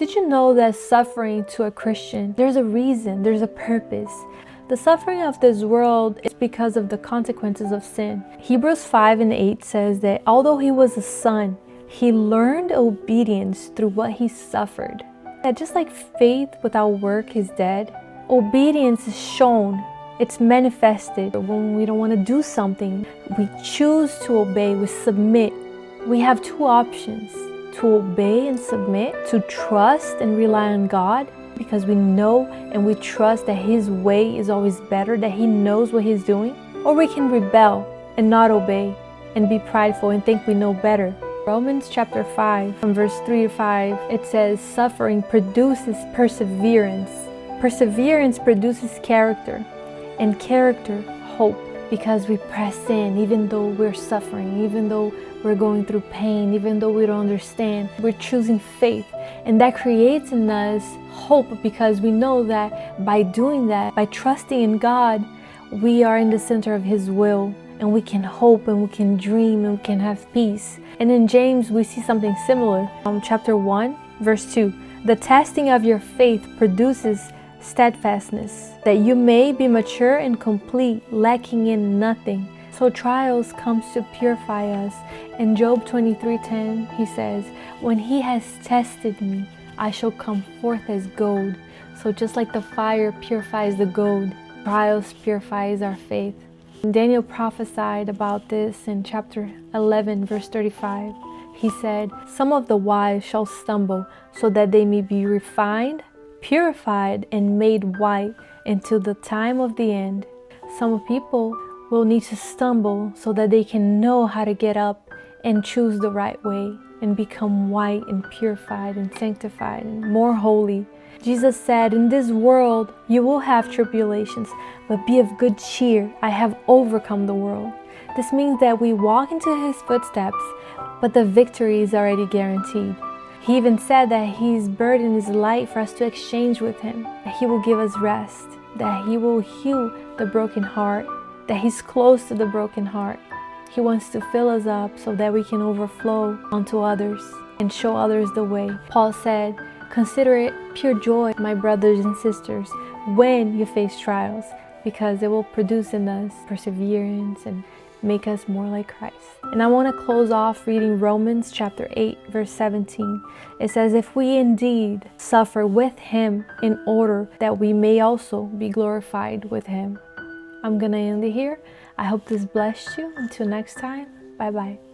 Did you know that suffering to a Christian, there's a reason, there's a purpose? The suffering of this world is because of the consequences of sin. Hebrews 5:8 says that although he was a son, he learned obedience through what he suffered. That just like faith without work is dead, obedience is shown, it's manifested when we don't want to do something. We choose to obey, we submit. We have two options: to obey and submit, to trust and rely on God, because we know and we trust that His way is always better, that He knows what He's doing. Or we can rebel and not obey and be prideful and think we know better. Romans chapter 5 from verse 3 to 5, it says, suffering produces perseverance. Perseverance produces character, and character, hope. Because we press in even though we're suffering, even though we're going through pain, even though we don't understand, we're choosing faith. And that creates in us hope, because we know that by doing that, by trusting in God, we are in the center of His will, and we can hope and we can dream and we can have peace. And in James, we see something similar. Chapter 1, verse 2, the testing of your faith produces steadfastness, that you may be mature and complete, lacking in nothing. So trials comes to purify us. In Job 23:10, he says, when He has tested me, I shall come forth as gold. So just like the fire purifies the gold, trials purifies our faith. And Daniel prophesied about this in chapter 11, verse 35. He said, some of the wise shall stumble, so that they may be refined, purified, and made white until the time of the end. Some people will need to stumble so that they can know how to get up and choose the right way and become white and purified and sanctified and more holy. Jesus said, in this world you will have tribulations, but be of good cheer. I have overcome the world. This means that we walk into His footsteps, but the victory is already guaranteed. He even said that His burden is light for us to exchange with Him, that He will give us rest, that He will heal the broken heart, that He's close to the broken heart. He wants to fill us up so that we can overflow onto others and show others the way. Paul said, consider it pure joy, my brothers and sisters, when you face trials, because it will produce in us perseverance and make us more like Christ. And I want to close off reading Romans chapter 8, verse 17. It says, if we indeed suffer with Him, in order that we may also be glorified with Him. I'm going to end it here. I hope this blessed you. Until next time, bye-bye.